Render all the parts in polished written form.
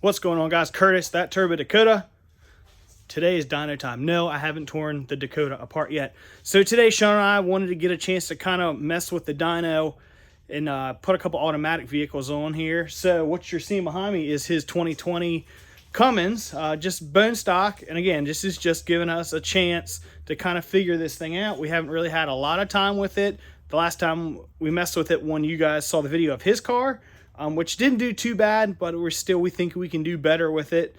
What's going on, guys? Curtis, ThatTurboDakota. Today is dyno time. No, I haven't torn the Dakota apart yet. So today, Sean and I wanted to get a chance to kind of mess with the dyno and put a couple automatic vehicles on here. So what you're seeing behind me is his 2020 Cummins, just bone stock. And again, this is just giving us a chance to kind of figure this thing out. We haven't really had a lot of time with it. The last time we messed with it, when you guys saw the video of his car, which didn't do too bad, but we think we can do better with it.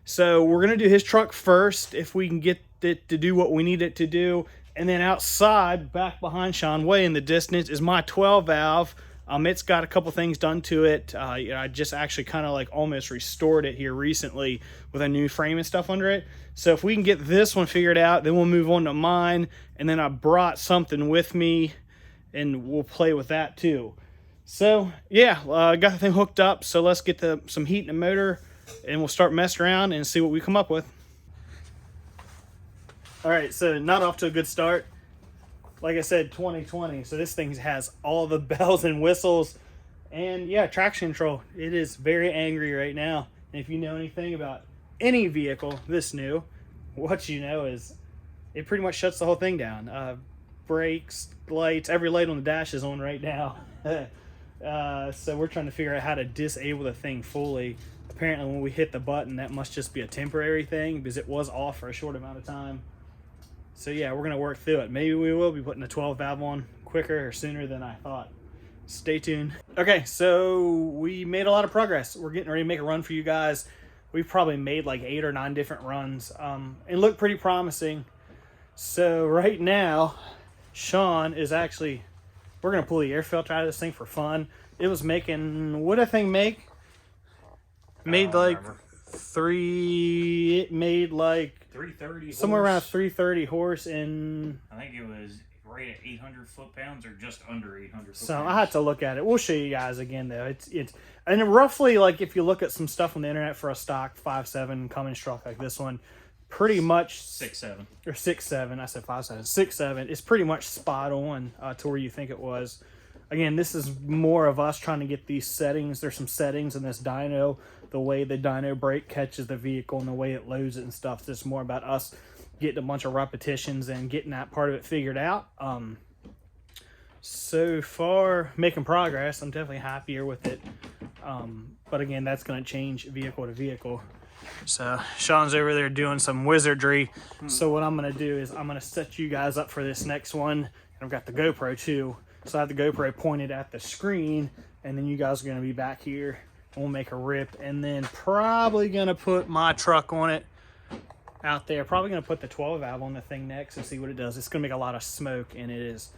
So we're going to do his truck first, if we can get it to do what we need it to do. And then outside, back behind Sean, way in the distance, is my 12 valve. It's got a couple things done to it. I just actually kind of like almost restored it here recently with a new frame and stuff under it. So if we can get this one figured out, then we'll move on to mine. And then I brought something with me, and we'll play with that too. So yeah, got the thing hooked up. So let's get some heat in the motor, and we'll start messing around and see what we come up with. All right, so not off to a good start. Like I said, 2020. So this thing has all the bells and whistles, and yeah, traction control. It is very angry right now. And if you know anything about any vehicle this new, what you know is it pretty much shuts the whole thing down. Brakes, lights, every light on the dash is on right now. So we're trying to figure out how to disable the thing fully. Apparently when we hit the button, that must just be a temporary thing because it was off for a short amount of time. So yeah, we're going to work through it. Maybe we will be putting a 12 valve on quicker or sooner than I thought. Stay tuned. Okay, so we made a lot of progress. We're getting ready to make a run for you guys. We've probably made like 8 or 9 different runs, and look pretty promising. So right now, Sean is actually, we're going to pull the air filter out of this thing for fun. It was making, what did that thing make? Made like it made like 330 somewhere around 330 horse, and I think it was right at 800 foot-pounds or just under 800 foot-pounds. So I had to look at it. We'll show you guys again though. It's and roughly, like, if you look at some stuff on the internet for a stock 5.7 Cummins truck like this one, pretty much 6.7 or 6.7. I said 5.7. 6.7 is pretty much spot on to where you think it was. Again, this is more of us trying to get these settings. There's some settings in this dyno, the way the dyno brake catches the vehicle and the way it loads it and stuff. So it's more about us getting a bunch of repetitions and getting that part of it figured out. So far, making progress. I'm definitely happier with it. But again, that's going to change vehicle to vehicle. So Sean's over there doing some wizardry. So what I'm going to do is I'm going to set you guys up for this next one. And I've got the GoPro too. So I have the GoPro pointed at the screen, and then you guys are going to be back here, and we'll make a rip, and then probably going to put my truck on it out there. Probably going to put the 12 valve on the thing next and see what it does. It's going to make a lot of smoke, and it is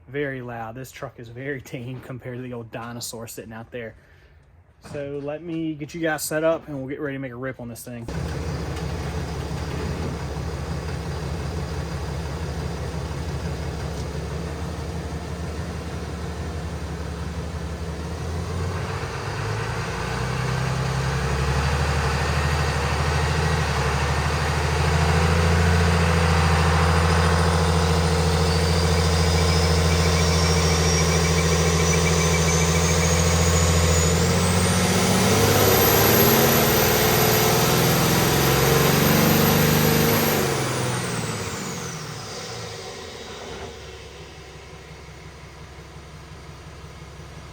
very loud. This truck is very tame compared to the old dinosaur sitting out there. So let me get you guys set up, and we'll get ready to make a rip on this thing.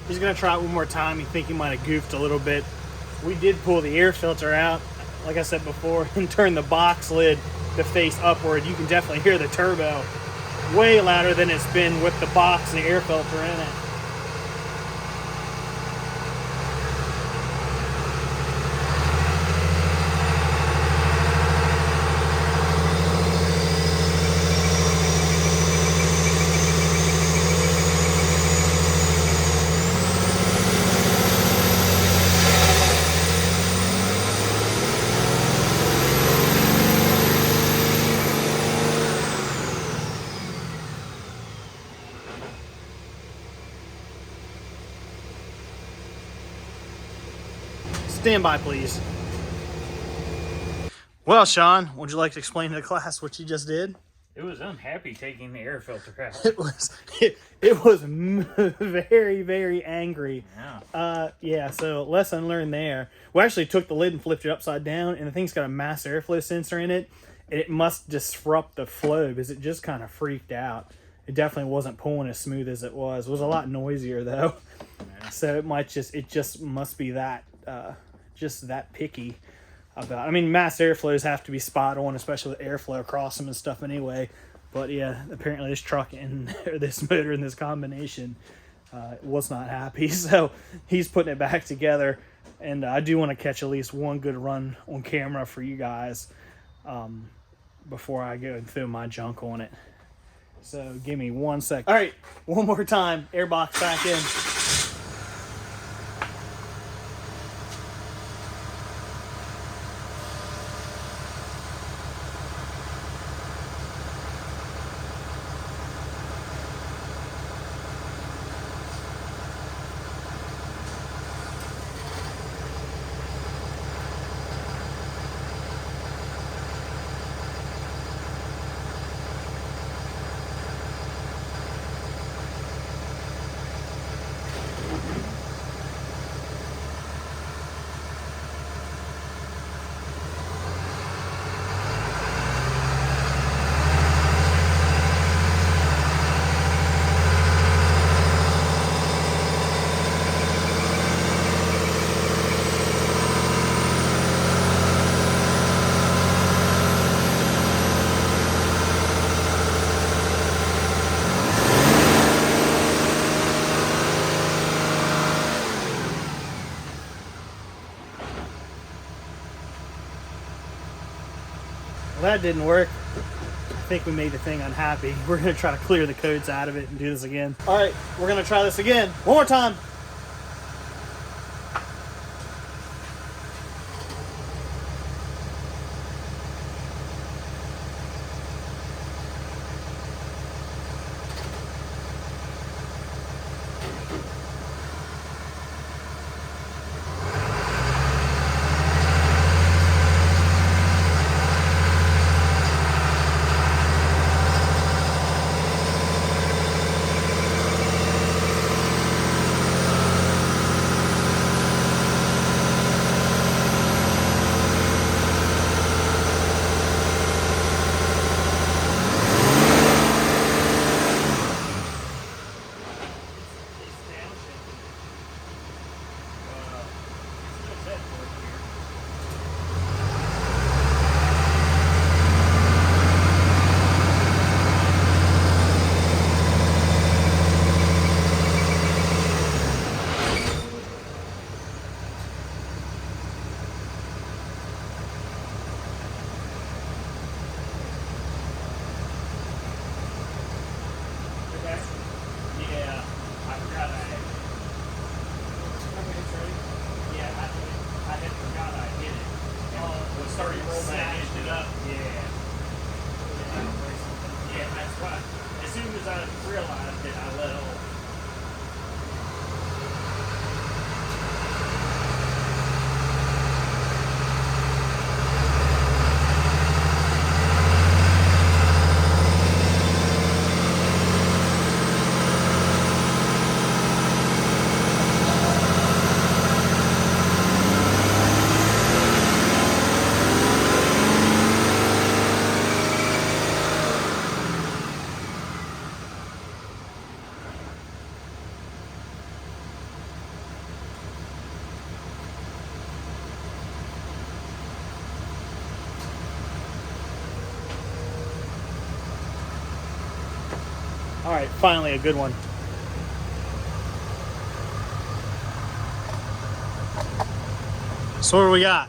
He's going to try it one more time. You think he might have goofed a little bit. We did pull the air filter out, like I said before, and turn the box lid to face upward. You can definitely hear the turbo way louder than it's been with the box and the air filter in it. Stand by, please. Well, Sean, would you like to explain to the class what you just did? It was unhappy taking the air filter out. It was very, very angry. Yeah. Yeah, so lesson learned there. We actually took the lid and flipped it upside down, and the thing's got a mass airflow sensor in it, and it must disrupt the flow because it just kind of freaked out. It definitely wasn't pulling as smooth as it was. It was a lot noisier though. Yeah. So it just must be that just that picky about. I mean, mass airflows have to be spot on, especially with airflow across them and stuff anyway. But yeah, apparently this truck and or this motor and this combination was not happy. So he's putting it back together, and I do want to catch at least one good run on camera for you guys before I go and throw my junk on it. So give me 1 second. All right, one more time. Airbox back in. Well, that didn't work. I think we made the thing unhappy. We're going to try to clear the codes out of it and do this again. All right, we're going to try this again. One more time. All right, finally a good one. So what do we got?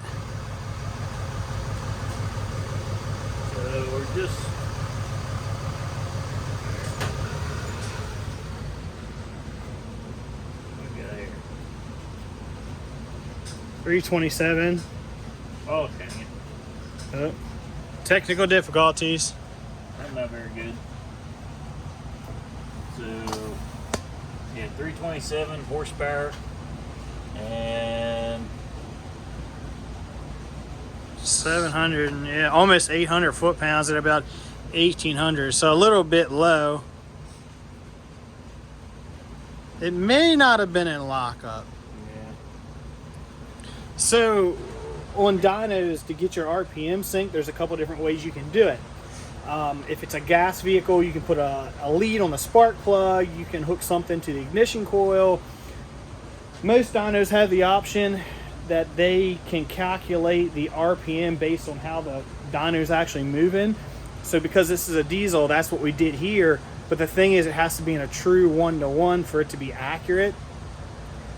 So we're just what we got here? 327. Oh, dang it. Oh. Technical difficulties. That's not very good. So, yeah, 327 horsepower and 700, yeah, almost 800 foot-pounds at about 1800, so a little bit low. It may not have been in lockup. Yeah. So on dynos, to get your RPM sync, there's a couple different ways you can do it. If it's a gas vehicle, you can put a lead on the spark plug. You can hook something to the ignition coil. Most dynos have the option that they can calculate the RPM based on how the dyno is actually moving. So because this is a diesel, that's what we did here. But the thing is, it has to be in a true 1-to-1 for it to be accurate.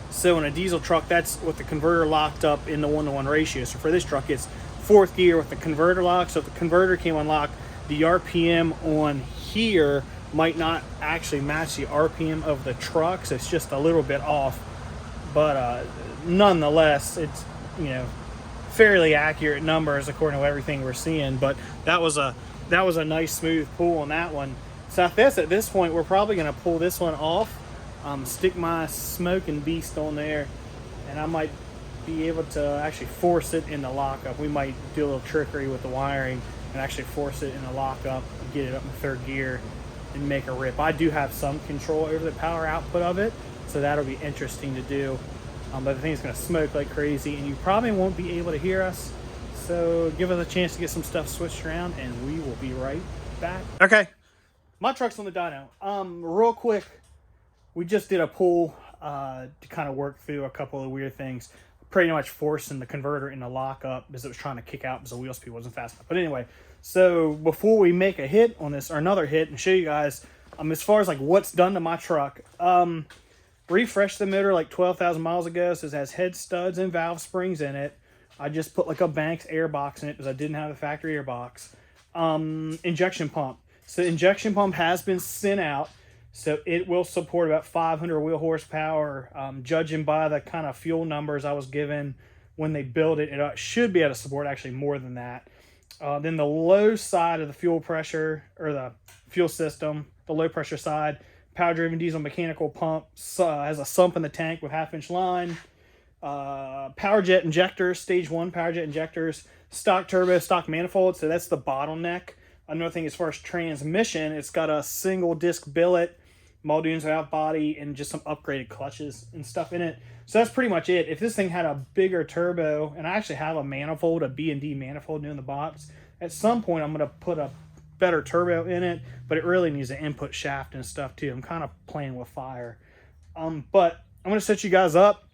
So in a diesel truck, that's with the converter locked up in the 1-to-1 ratio. So for this truck, it's 4th gear with the converter lock. So if the converter came unlocked, the RPM on here might not actually match the RPM of the truck. So it's just a little bit off. But nonetheless, it's, you know, fairly accurate numbers according to everything we're seeing. But that was a nice smooth pull on that one. So I guess at this point, we're probably going to pull this one off. Stick my smoking beast on there, and I might be able to actually force it in the lockup. We might do a little trickery with the wiring and actually force it in the lockup, get it up in 3rd gear, and make a rip. I do have some control over the power output of it, so that'll be interesting to do. But the thing's going to smoke like crazy, and you probably won't be able to hear us. So give us a chance to get some stuff switched around, and we will be right back. Okay, my truck's on the dyno. Real quick, we just did a pull to kind of work through a couple of weird things. Pretty much forcing the converter in the lockup because it was trying to kick out because the wheel speed wasn't fast enough. But anyway, so before we make a hit on this, or another hit, and show you guys, as far as like what's done to my truck, refreshed the motor like 12,000 miles ago. So it has head studs and valve springs in it. I just put like a Banks air box in it because I didn't have the factory air box. Injection pump. So injection pump has been sent out. So it will support about 500 wheel horsepower. Judging by the kind of fuel numbers I was given when they built it, it should be able to support actually more than that. Then the low side of the fuel pressure, or the fuel system, the low pressure side, power-driven diesel mechanical pump, has a sump in the tank with 1/2-inch line. Power jet injectors, stage 1 power jet injectors, stock turbo, stock manifold. So that's the bottleneck. Another thing, as far as transmission, it's got a single disc billet, Muldoon's valve body, and just some upgraded clutches and stuff in it. So that's pretty much it. If this thing had a bigger turbo, and I actually have a manifold, a B&D manifold in the box, at some point I'm going to put a better turbo in it, but it really needs an input shaft and stuff too. I'm kind of playing with fire. But I'm going to set you guys up.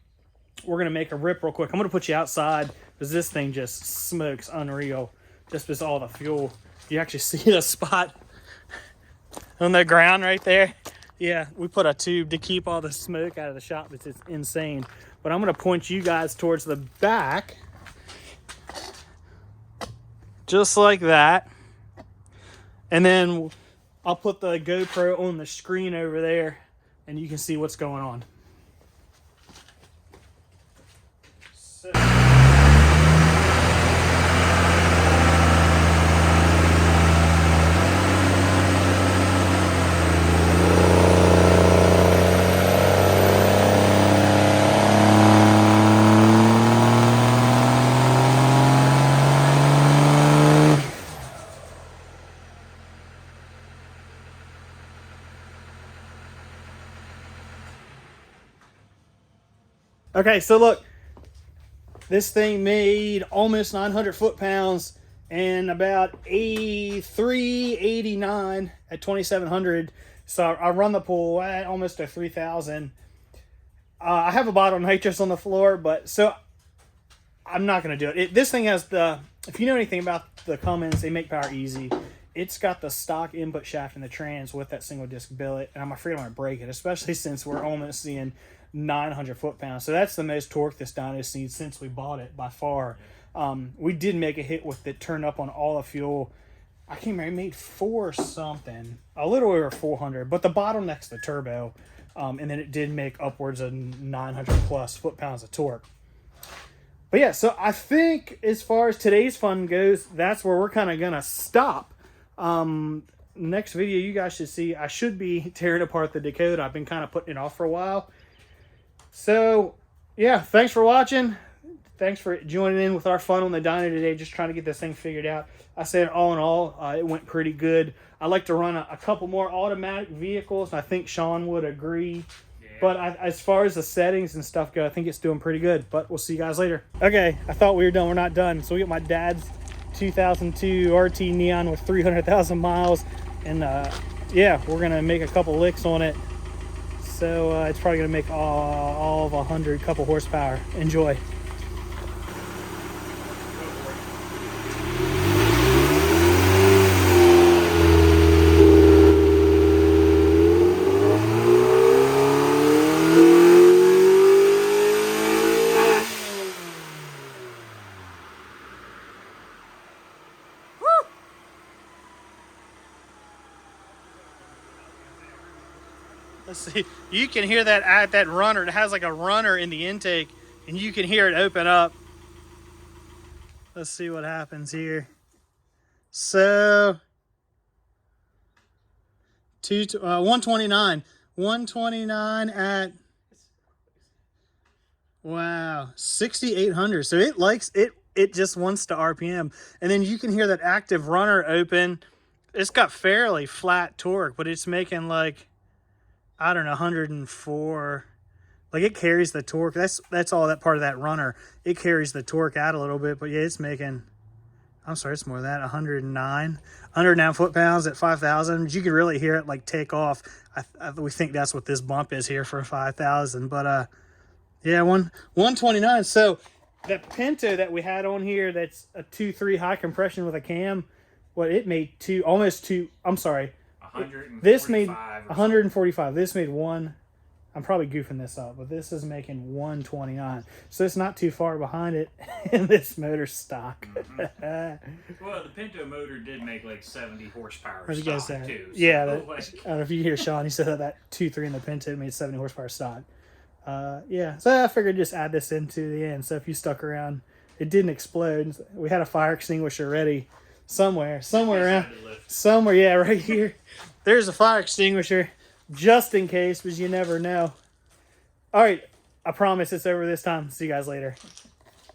We're going to make a rip real quick. I'm going to put you outside because this thing just smokes unreal. Just because all the fuel. You actually see the spot on the ground right there. Yeah, we put a tube to keep all the smoke out of the shop. It's insane. But I'm going to point you guys towards the back. Just like that. And then I'll put the GoPro on the screen over there, and you can see what's going on. So. Okay, so look, this thing made almost 900 foot-pounds and about 389 at 2,700. So I run the pool at almost a 3,000. I have a bottle of nitrous on the floor, but so I'm not going to do it. This thing has the, if you know anything about the Cummins, they make power easy. It's got the stock input shaft in the trans with that single disc billet, and I'm afraid I'm going to break it, especially since we're almost seeing 900 foot-pounds. So that's the most torque this dyno's seen since we bought it by far. We did make a hit with it, turned up on all the fuel. I can't remember, it made 4 something, a little over 400, but the bottleneck's the turbo. And then it did make upwards of 900 plus foot-pounds of torque. But yeah, so I think as far as today's fun goes, that's where we're kind of going to stop. Next video you guys should see, I should be tearing apart the Dakota. I've been kind of putting it off for a while. So yeah, thanks for watching. thanks for joining in with our fun on the dyno today, just trying to get this thing figured out. I said all in all, it went pretty good. I like to run a couple more automatic vehicles, and I think Sean would agree. Yeah. But as far as the settings and stuff go, I think it's doing pretty good. But we'll see you guys later. Okay, I thought we were done. We're not done. So we got my dad's 2002 RT Neon with 300,000 miles. And yeah, we're going to make a couple licks on it. So it's probably going to make all of 100 couple horsepower. Enjoy. Let's see. You can hear that runner. It has like a runner in the intake, and you can hear it open up. Let's see what happens here. So, 129. 129 at, wow, 6,800. So it likes it. It just wants to RPM, and then you can hear that active runner open. It's got fairly flat torque, but it's making like, I don't know, 104. Like it carries the torque. That's all that part of that runner. It carries the torque out a little bit, but yeah, it's making, I'm sorry, it's more than that, 109 foot-pounds at 5,000. You can really hear it like take off. We think that's what this bump is here for 5,000. But yeah, 129. So that Pinto that we had on here, that's a 2.3 high compression with a cam. What it made almost two. I'm sorry. This made 145. This made one. I'm probably goofing this up, but this is making 129. So it's not too far behind it, and this motor's stock. Mm-hmm. Well, the Pinto motor did make like 70 horsepower stock too. So yeah, I don't know if you hear Sean. He said that 2.3 in the Pinto made 70 horsepower stock. Yeah, so I figured just add this into the end. So if you stuck around, it didn't explode. We had a fire extinguisher ready. Somewhere around, yeah, right here. There's a fire extinguisher, just in case, because you never know. All right, I promise it's over this time. See you guys later.